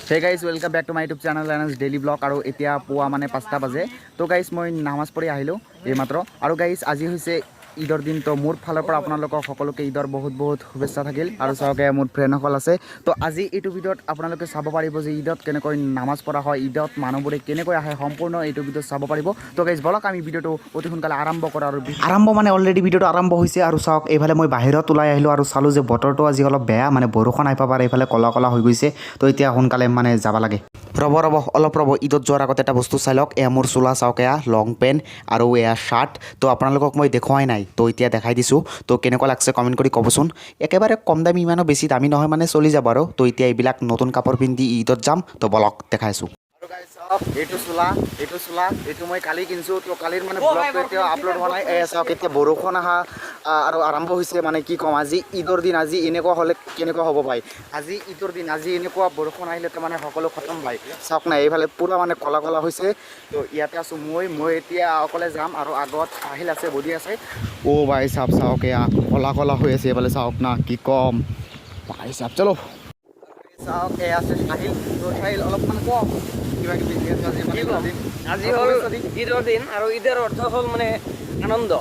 Hey guys, welcome back to my YouTube channel Lenas Daily Vlog আৰু এতিয়া পুৱা মানে 5টা বাজে তো গাইস মই নামাজ পঢ়ি আহিলো এই মাত্ৰ আৰু গাইস আজি হৈছে ঈদৰ দিন তো মোৰ ফালৰ পৰা আপোনালোকক সকলোকে ঈদৰ বহুত বহুত শুভেচ্ছা থাকিল আৰু সহকে মোৰ ফ্ৰেণ্ড সকল আছে তো আজি এইটো ভিডিঅ'ত আপোনালোকে চাব পাৰিব যে ঈদত কেনেকৈ নামাজ পঢ়া হয় ঈদত মানুহবোৰে কেনেকৈ আহে সম্পূৰ্ণ এইটো ভিডিঅ' চাব পাৰিব তো গাইস বলক আমি ভিডিঅ'টো অতি সোনকালে আৰম্ভ কৰা আৰু আৰম্ভ মানে অলৰেডি ভিডিঅ'টো আৰম্ভ হৈছে আৰু চাওক এইফালে মই বাহিৰত ওলাই আহিলো আৰু চালো যে বতৰটো আজি অলপ বেয়া মানে বৰষুণ আহিব পাৰে এইফালে কলা কলা হৈ গৈছে তো এতিয়া সোনকালে মানে যাব লাগে ৰব অলপ ৰব ঈদত যোৱাৰ আগতে এটা বস্তু চাই লওক এয়া মোৰ চোলা চাওক এয়া লং পেণ্ট আৰু এয়া শাৰ্ট তো আপোনালোকক মই দেখুৱাই নাই তো এতিয়া দেখাই দিছোঁ তো কেনেকুৱা লাগছে কমেণ্ট কৰি ক'বচোন একেবাৰে কম দামী ইমানো বেছি দামী নহয় মানে চলি যাব আৰু তো এতিয়া এইবিলাক নতুন কাপোৰ পিন্ধি ঈদত যাম তো বলক দেখাইছোঁ এইটো চোলা এইটো মই কালি কিনিছোঁ তো কালিৰ মানে ব্লগটো এতিয়া আপলোড হোৱা নাই চাওক এতিয়া বৰষুণ অহা আৰু আৰম্ভ হৈছে মানে কি ক'ম আজি ঈদৰ দিন আজি এনেকুৱা হ'লে কেনেকুৱা হ'ব ভাই আজি ঈদৰ দিন আজি এনেকুৱা বৰষুণ আহিলে তো মানে সকলো খতম ভাই চাওক নাই এইফালে পূৰা মানে কলা কলা হৈছে তো ইয়াতে আছোঁ মই এতিয়া অকলে যাম আৰু আগত আহিল আছে বডি আছে অ' ভাই চাওক এয়া কলা কলা হৈ আছে এইফালে চাওক না কি ক'ম ভাই চাওক চলো চাওক এয়া আছে আহিল অলপমান কম আজি হ'ল ঈদৰ দিন আৰু ঈদৰ অৰ্থ হ'ল মানে আনন্দ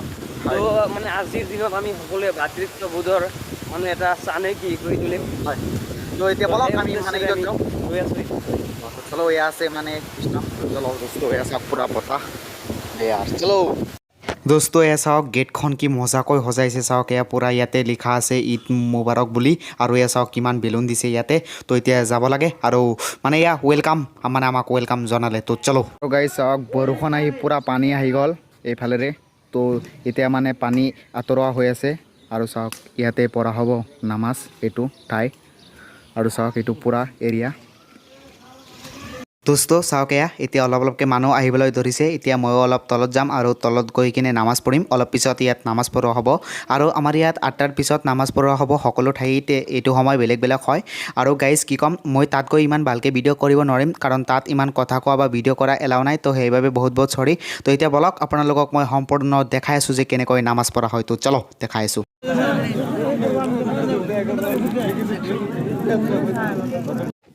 তো মানে আজিৰ দিনত আমি সকলোৱে ভাতৃত্ববোধৰ মানে এটা চানে কি কৰি তুলিম হয় তো এতিয়া বলক আমি মানে ঈদত যাওঁ গৈ আছোঁ চলো এয়া আছে মানে কৃষ্ণ বস্তু এয়া চাওক পুৰা বতাহ এয়া চলো দোস্ত এয়া চাওক গেটখন কি মজাকৈ সজাইছে চাওক এয়া পুৰা ইয়াতে লিখা আছে ঈদ মুবাৰক বুলি আৰু এয়া চাওক কিমান বেলুন দিছে ইয়াতে তো এতিয়া যাব লাগে আৰু মানে এয়া ৱেলকাম মানে আমাক ৱেলকাম জনালে তো চলো গাইজ চাওক বৰষুণ আহি পুৰা পানী আহি গ'ল এইফালেৰে তো এতিয়া মানে পানী আঁতৰোৱা হৈ আছে আৰু চাওক ইয়াতে পঢ়া হ'ব নামাজ এইটো ঠাই আৰু চাওক এইটো পুৰা এৰিয়া দোস্ত চাওক এয়া এতিয়া অলপকৈ মানুহ আহিবলৈ ধৰিছে এতিয়া ময়ো অলপ তলত যাম আৰু তলত গৈ কিনে নামাজ পঢ়িম অলপ পিছত ইয়াত নামাজ পঢ়োৱা হ'ব আৰু আমাৰ ইয়াত 8টাৰ পিছত নামাজ পঢ়োৱা হ'ব সকলো ঠাইতে এইটো সময় বেলেগ বেলেগ হয় আৰু গাইজ কি ক'ম মই তাত গৈ ইমান ভালকৈ ভিডিঅ' কৰিব নোৱাৰিম কাৰণ তাত ইমান কথা কোৱা বা ভিডিঅ' কৰা এলাও নাই তো সেইবাবে বহুত চৰি তো এতিয়া বলক আপোনালোকক মই সম্পূৰ্ণ দেখাই আছোঁ যে কেনেকৈ নামাজ পঢ়া হয় তো চলো দেখাই আছোঁ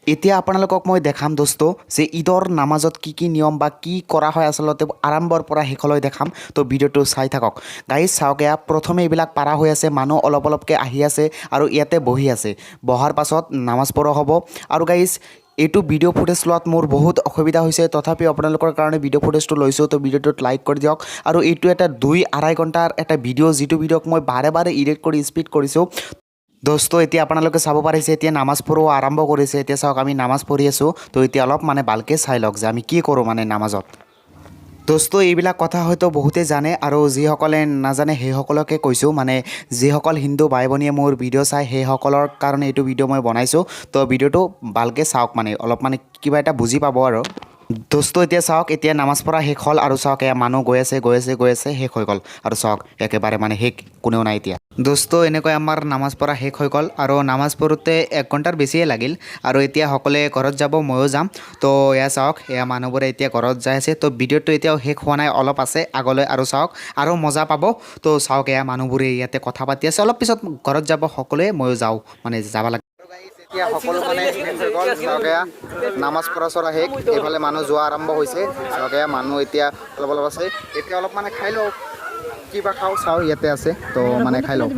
এতিয়া আপোনালোকক মই দেখাম দোস্ত যে ঈদৰ নামাজত কি কি নিয়ম বা কি কৰা হয় আচলতে আৰম্ভৰ পৰা শেষলৈ দেখাম তো ভিডিঅ'টো চাই থাকক গাইজ চাওক এয়া প্ৰথমে এইবিলাক পাৰা হৈ আছে মানুহ অলপকৈ আহি আছে আৰু ইয়াতে বহি আছে বহাৰ পাছত নামাজ পঢ়া হ'ব আৰু গাইজ এইটো ভিডিঅ' ফুটেজ লোৱাত মোৰ বহুত অসুবিধা হৈছে তথাপিও আপোনালোকৰ কাৰণে ভিডিঅ' ফুটেজটো লৈছোঁ তো ভিডিঅ'টোত লাইক কৰি দিয়ক আৰু এইটো এটা 2-2.5 ঘণ্টাৰ এটা ভিডিঅ' যিটো ভিডিঅ'ক মই বাৰে এডিট কৰি স্পীড কৰিছোঁ দোস্ত এতিয়া আপোনালোকে চাব পাৰিছে এতিয়া নামাজ পঢ়িব আৰম্ভ কৰিছে এতিয়া চাওক আমি নামাজ পঢ়ি আছোঁ তো এতিয়া অলপ মানে ভালকৈ চাই লওক যে আমি কি কৰোঁ মানে নামাজত দোস্ত এইবিলাক কথা হয়তো বহুতেই জানে আৰু যিসকলে নাজানে সেইসকলকে কৈছোঁ মানে যিসকল হিন্দু ভাই ভনীয়ে মোৰ ভিডিঅ' চাই সেইসকলৰ কাৰণে এইটো ভিডিঅ' মই বনাইছোঁ তো ভিডিঅ'টো ভালকৈ চাওক মানে অলপ মানে কিবা এটা বুজি পাব আৰু দোস্ত এতিয়া চাওক এতিয়া নামাজ পঢ়া শেষ হ'ল আৰু চাওক এয়া মানুহ গৈ আছে শেষ হৈ গ'ল আৰু চাওক একেবাৰে মানে শেষ কোনেও নাই এতিয়া দোস্ত এনেকৈ আমাৰ নামাজ পঢ়া শেষ হৈ গ'ল আৰু নামাজ পঢ়োঁতে 1 ঘণ্টাৰ বেছিয়ে লাগিল আৰু এতিয়া সকলোৱে ঘৰত যাব ময়ো যাম তো এয়া চাওক এয়া মানুহবোৰে এতিয়া ঘৰত যাই আছে তো ভিডিঅ'টো এতিয়াও শেষ হোৱা নাই অলপ আছে আগলৈ আৰু চাওক আৰু মজা পাব তো চাওক এয়া মানুহবোৰে ইয়াতে কথা পাতি আছে অলপ পিছত ঘৰত যাব সকলোৱে ময়ো যাওঁ মানে যাব লাগে এতিয়া সকলো মানে চাওক এয়া নামাজ পঢ়া চৰা শেষ এইফালে মানুহ যোৱা আৰম্ভ হৈছে চাওক এয়া মানুহ এতিয়া অলপ আছে এতিয়া অলপ মানে খাই লওঁ কিবা খাওঁ চাওঁ ইয়াতে আছে তো মানে খাই লওঁ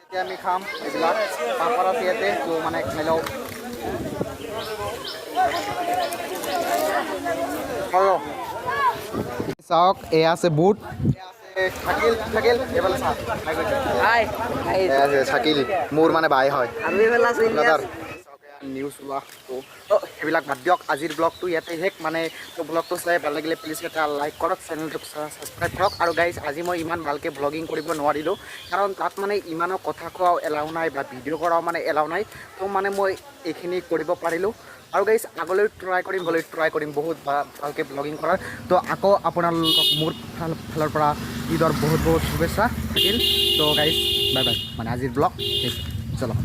এতিয়া আমি খাম এইবিলাক পাপৰ আছে ইয়াতে তো মানে খাই লওঁ চাওক এয়া আছে বুট থাকিল এইফালে চাওক থাকিল মোৰ মানে বাই হয় নিউজ ওলোৱা তো সেইবিলাক বাদ দিয়ক আজিৰ ব্লগটো ইয়াতে শেষ মানে ব্লগটো চাই ভাল লাগিলে প্লিজ এটা লাইক কৰক চেনেলটো ছাবস্ক্ৰাইব কৰক আৰু গাইজ আজি মই ইমান ভালকৈ ব্লগিং কৰিব নোৱাৰিলোঁ কাৰণ তাত মানে ইমানো কথা কোৱাও এলাও নাই বা ভিডিঅ' কৰাও মানে এলাও নাই তো মানে মই এইখিনি কৰিব পাৰিলোঁ আৰু গাইজ আগলৈ ট্ৰাই কৰিম বহুত ভালকৈ ব্লগিং কৰাৰ তো আকৌ আপোনালোকক মোৰ ফালৰ পৰা ঈদৰ বহুত শুভেচ্ছা থাকিল তো গাইজ বাই মানে আজিৰ ব্লগ শেষ চলো